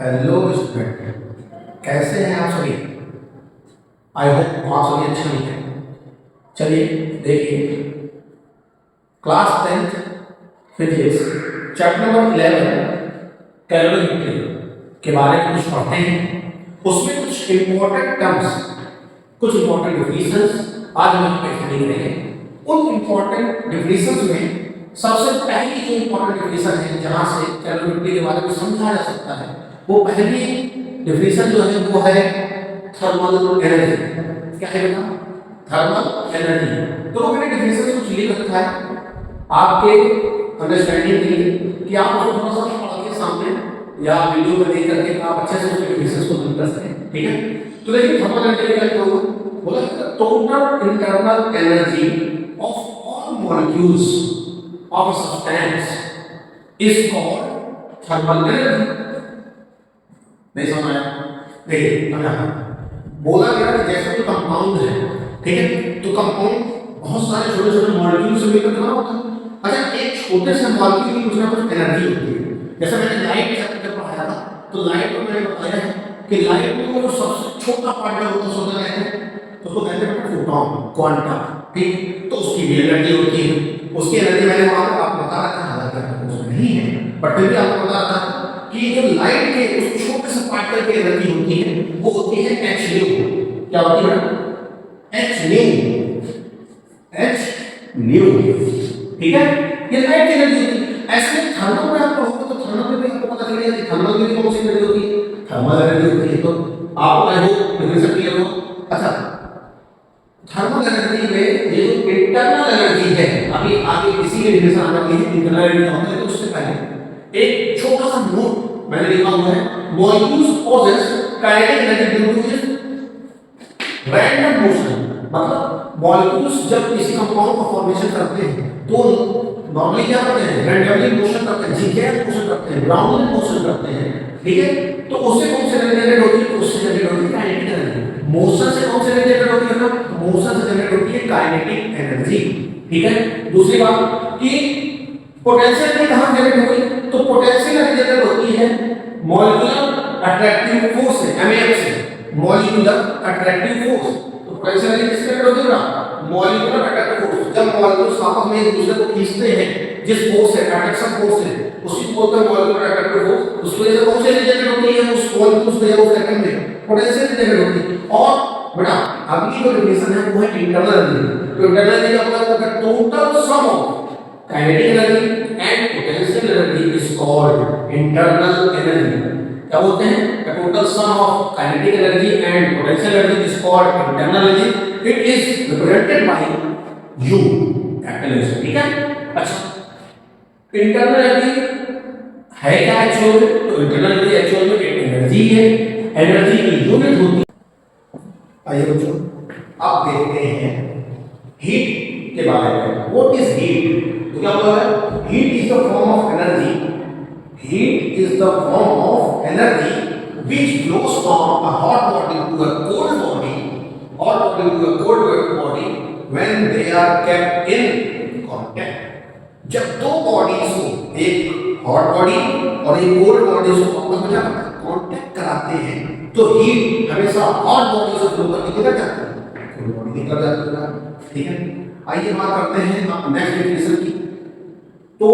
Hello student, कैसे हैं आप सभी। आई होप आप सभी अच्छे होंगे। चलिए देखिए, class 10th physics chapter number 11 calorimetry के बारे में कुछ पढ़ते हैं। उसमें कुछ इंपॉर्टेंट टर्म्स, कुछ इंपॉर्टेंट डिफिनेशंस आज हम यहाँ पे स्टडी करेंगे। उन इंपॉर्टेंट डिफिनेशंस में सबसे पहली जो इंपॉर्टेंट डिफिनेशन है जहाँ से कैलोरीमेट्री के बारे में समझा जा सकता है, वो पहली डिफिनेशन जो है वो है थर्मल एनर्जी। क्या है बेटा? Thermal energy. तो वो मैंने डिफिनेशन कुछ लिख रखा है आपके अंडरस्टैंडिंग के लिए कि आप उसको थोड़ा सा पढ़ के सामने या वीडियो में देख करके आप अच्छे से उसके डिफिनेशन को समझ सकें। ठीक है, तो देखिए थर्मल एनर्जी क्या होगा। बोला total internal energy of all molecules of a substance is called thermal energy. नहीं समझ आया? देखिए बोला गया कि जैसे कोई कंपाउंड है, ठीक है, तो कंपाउंड बहुत सारे छोटे छोटे मॉलिक्यूल से मिलकर बना होता है। अच्छा, एक छोटे से मॉलिक्यूल की कुछ ना कुछ एनर्जी होती है। जैसे मैंने लाइट चैप्टर पढ़ाया था, तो लाइट में मैंने बताया है कि लाइट में वो सबसे छोटा पार्टिकल होता है, सोचा जाए तो उसको कहते हैं फोटॉन, क्वांटा। ठीक, तो उसकी भी एनर्जी होती है। उसकी एनर्जी मैंने वहां पर आपको बता रखा है, हालांकि उसमें नहीं है, बट फिर भी आपको बता रहा था कि जो लाइट के उस छोटे से पार्टिकल की एनर्जी होती है वो होती है h न्यू। क्या होती है? h new. ठीक है, ये लाइट की एनर्जी होती है। ऐसे थर्मल में आप पढ़ोगे तो थर्मल में भी आपको पता चलेगा कि थर्मल में भी कौन सी एनर्जी होती है, थर्मल एनर्जी होती है। तो आपको आई होप डिफरेंस क्लियर हो। अच्छा, थर्मल एनर्जी में ये जो इंटरनल एनर्जी है, अभी आगे किसी के डिफिनेशन आने वाली है इंटरनल एनर्जी होता है, तो उससे पहले एक छोटा सा नोट मैंने लिखा हुआ है। Molecules possess kinetic energy due to its random motion। मतलब मॉलिक्यूल्स जब किसी कंपाउंड का फॉर्मेशन करते हैं तो नॉर्मली क्या करते हैं? रैंडमली मोशन करते हैं, zigzag मोशन करते हैं, ग्राउंडली मोशन करते हैं। ठीक है, तो उससे कौन सी एनर्जी जनरेट होती है? उससे जनरेट होती है काइनेटिक एनर्जी। मोशन से कौन सी एनर्जी जनरेट होती है? मोशन से जनरेट होती है काइनेटिक एनर्जी। ठीक है, दूसरी बात कि पोटेंशियल एनर्जी कहां जनरेट होती है? तो पोटेंशियल एनर्जी जनरेट होती है मॉलिक्यूलर अट्रैक्टिव फोर्स से, एमएफ से, मॉलिक्यूलर अट्रैक्टिव फोर्स। तो पोटेंशियल एनर्जी किससे जनरेट होती है? Molecular attractive force. जब मॉलिक्यूल्स आपस में एक दूसरे को खींचते हैं, जिस फोर्स से, अट्रैक्शन फोर्स से, उसी को बोलते हैं मॉलिक्यूलर अट्रैक्टिव फोर्स। उसकी वजह से कौन सी एनर्जी जनरेट होती है? उस मॉलिक्यूल्स में या उस एटम में पोटेंशियल एनर्जी जनरेट होती है। और बेटा अगली जो डिफिनेशन है वो है इंटरनल एनर्जी। तो इंटरनल एनर्जी का मतलब है total sum of kinetic energy and potential energy is called internal energy। क्या बोलते हैं? the total sum of kinetic energy and potential energy is called internal energy। it is represented by U, capital U। ठीक है, अच्छा internal energy है क्या actual में? तो इंटरनल एनर्जी एक्चुअल में एक एनर्जी है, एनर्जी की यूनिट होती है। आइए बच्चों आप देखते हैं हीट के बारे में। What is heat? तो क्या बोला है? Heat is the form of energy, heat is the form of energy which flows from a hot body to a cold body, hot body to a cold body when they are kept in contact। जब दो bodies को, एक hot body और एक cold body को आपस में जब कांटेक्ट कराते हैं तो हीट हमेशा हॉट बॉडी से फ्लो करके किधर जाती है? कोल्ड बॉडी निकल जाती है। ठीक है, आइए बात करते हैं आप नेक्स्ट डेफिनेशन की। तो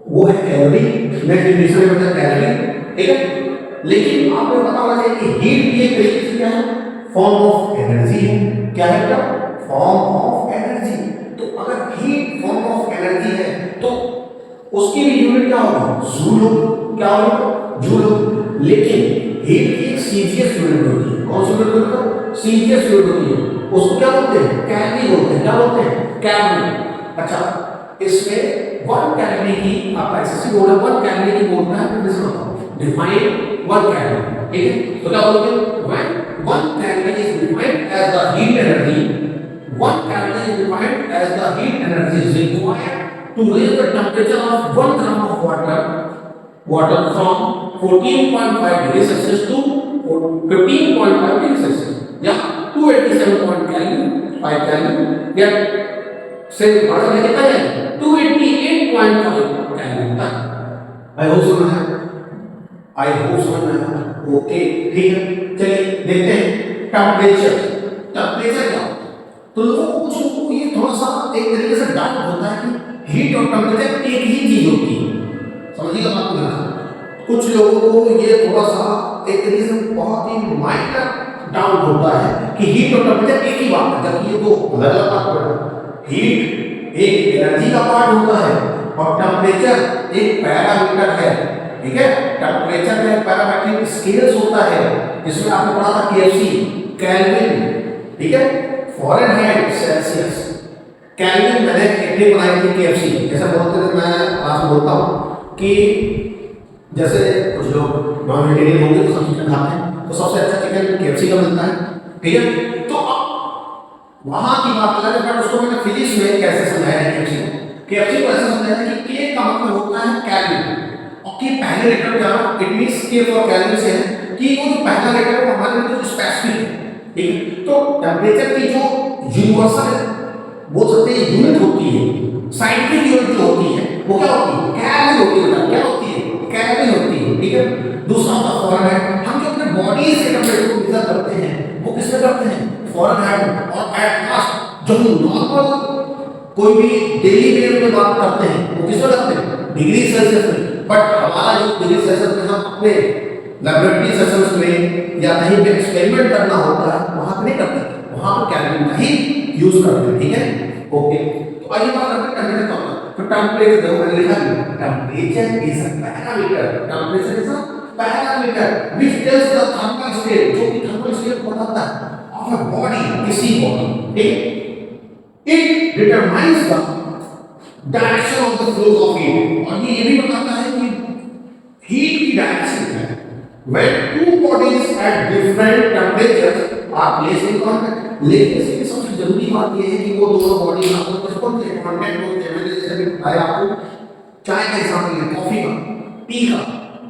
वो है कैलोरी। नेक्स्ट डेफिनेशन में मतलब कैलोरी। ठीक है, लेकिन आपको पता होना चाहिए कि हीट भी एक तरीके से क्या है? फॉर्म ऑफ एनर्जी है। क्या है बेटा? Form of energy. तो अगर हीट फॉर्म ऑफ एनर्जी है तो उसकी भी यूनिट क्या होगी? जूल। क्या होगी? जूल। लेकिन हीट की एक सीजीएस यूनिट होती है। कौन सी यूनिट होती है? सीजीएस यूनिट होती है। उसको क्या बोलते हैं? कैलोरी बोलते हैं। क्या बोलते हैं? कैलोरी। अच्छा, इसमें 1 कैलोरी की आपका एसएससी बोर्ड है, 1 कैलोरी की बोलता है, तो इसको डिफाइन 1 कैलोरी। ठीक है, तो क्या बोलते हैं? When 1 calorie is defined as the heat energy, 1 calorie is defined as the heat energy required to raise the temperature of 1 gram of water from 14.5 degree Celsius to 15.5 degree Celsius या 287.5 calorie या से बढ़ा कितना है? 288.5 calorie तक। I hope समझ आया। I hope समझ में आया। ओके ठीक है, चलिए देखते हैं टेम्परेचर। टेम्परेचर क्या होता है? तो लोगों को कुछ लोगों को ये थोड़ा सा एक तरीके से डाउट होता है कि हीट और टेम्परेचर एक ही चीज होती है। समझिएगा बात को ध्यान से। कुछ लोगों को ये थोड़ा सा एक तरीके से बहुत ही माइनर डाउट होता है कि हीट और टेम्परेचर एक ही बात है, जबकि ये दो अलग अलग बात है। हीट एक एनर्जी का पार्ट होता है और टेम्परेचर एक पैरामीटर है। ठीक है, टेम्परेचर में पैरामीट्रिक स्केल्स होता है जिसमें आपने पढ़ा था केएफसी, केल्विन, ठीक है, फ़ारेनहाइट, सेल्सियस। केल्विन मैंने एक ट्रिक बनाई थी केएफसी, जैसे बोलते थे, मैं आज बोलता हूँ कि जैसे कुछ लोग नॉन वेजिटेरियन होंगे तो सब चिकन खाते हैं, तो सबसे अच्छा चिकन केएफसी का मिलता है। ठीक है, तो अब वहां की बात अलग है, बट उसको मैंने फिजिक्स में कैसे समझाया है केएफसी को ऐसे समझाया है कि के का मतलब होता है केल्विन, और के पहले लेटर क्या है, इट मींस के फॉर केल्विन से है कि वो जो पहला लेटर है वो हमारे लिए तो स्पेसिफिक है। ठीक है, तो टेम्परेचर की जो यूनिवर्सल है, बोल सकते हैं यूनिट होती है, साइंटिफिक यूनिट जो होती है वो क्या होती है, केल्विन होती है। क्या होती है? केल्विन होती है। ठीक है, दूसरा होता है फ़ारेनहाइट। हम जो अपने बॉडी से टेम्परेचर को मेजर करते हैं वो किसमें करते हैं? फ़ारेनहाइट। और एट लास्ट जो नॉर्मल कोई भी डेली वेयर में बात करते हैं वो किसमें करते हैं? डिग्री सेल्सियस में। बट हमारा जो डिग्री सेल्सियस में हम अपने लैबोरेटरी सेशंस में या कहीं पे एक्सपेरिमेंट करना होता है वहां पे नहीं करते, वहां पर केल्विन का ही यूज करते हैं। ठीक है, ओके। तो आइए बात करते हैं टेम्परेचर का। तो टेम्परेचर देखो मैंने लिखा है, temperature is a parameter. Temperature is a parameter which tells the thermal state, जो कि थर्मल स्टेट बताता है ऑफ अ बॉडी, किसी बॉडी। ठीक है, it determines the direction of the flow of heat, और ये भी बताता है कि हीट की डायरेक्शन क्या है। when two bodies at different temperatures are placed in contact, लेकिन इसकी सबसे जरूरी बात ये है कि वो दोनों बॉडी आपस में कौन से कांटेक्ट होते हैं। मैंने जैसे भी बताया आपको, चाय का एग्जांपल है, कॉफी का, टी का।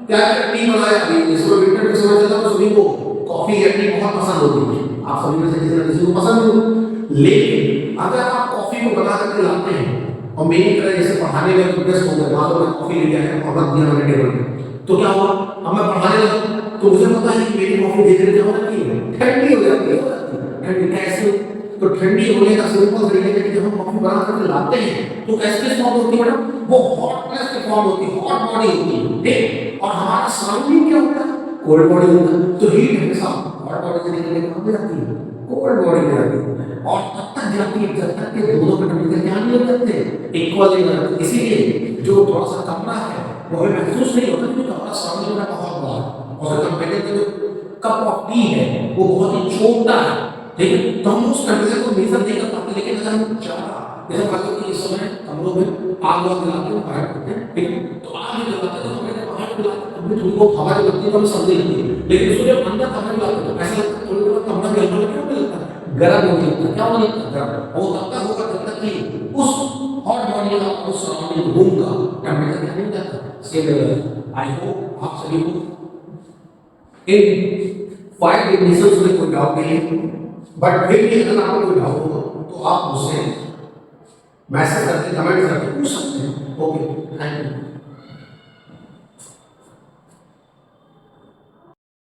क्या टी बनाया अभी इसमें विंटर के समय चला तो सभी को कॉफी या टी बहुत पसंद होती है, आप सभी में से किसी न किसी को पसंद हो। लेकिन अगर आप कॉफी को बना करके लाते हैं और मेरी तरह जैसे पढ़ाने में इंटरेस्ट हो गया, मान लो मैं कॉफी ले आया और रख दिया मैंने टेबल पे, तो क्या हुआ, अब मैं पढ़ाने लगा तो मुझे पता है कि मेरी कॉफी धीरे धीरे हो जाती है, ठंडी हो जाती है। ठंडी कैसे? तो ठंडी होने का सिंपल तरीका है कि जब हम कॉफी बना करके लाते हैं तो कैसे फॉर्म होती है मैडम? वो हॉटनेस के फॉर्म होती है, हॉट बॉडी होती है। ठीक, और हमारा सराउंडिंग क्या होता है? कोल्ड बॉडी होता है। तो हीट हमेशा हॉट बॉडी से निकलने कहाँ पे जाती है? कोल्ड बॉडी में जाती है, और तब तक जाती है जब तक के दोनों के टेम्परेचर क्या नहीं हो जाते, इक्वल नहीं हो जाते। इसीलिए जो थोड़ा सा कमरा है वो हमें महसूस नहीं होता क्योंकि कमरा सराउंडिंग में बहुत बड़ा है, और कंपेरेटिव में जो कप ऑफ टी है वो बहुत ही छोटा है। ठीक है, तो हम उस टेम्परेचर को मेजर नहीं कर पाते। लेकिन अगर हम ज्यादा, जैसे मान लो कि इस समय कमरों में आग वाग जलाते हैं, बाहर करते हैं, ठीक है, तो आग भी जलाते हैं तो हमें बाहर जलाते हैं तो थोड़ी बहुत हवा जो लगती है तो हमें सर्दी लगती है। लेकिन उसको जब अंदर कमरे में लाते हैं तो ऐसा लगता है थोड़ी बहुत कमरा गर्म लगता है, गर्म होने लगता है। क्या होने लगता है? गर्म। और तब तक होगा जब तक कि उस हॉट बॉडी का, उस सराउंडिंग रूम का टेम्परेचर क्या नहीं जाता, सेम लेवल। आई होप आप सभी को इन 5 डिफिनेशंस में कोई डाउट नहीं है, बट फिर भी अगर आपको कोई डाउट हो तो आप मुझसे मैसेज करके, कमेंट करके पूछ सकते हैं। Okay, thank you.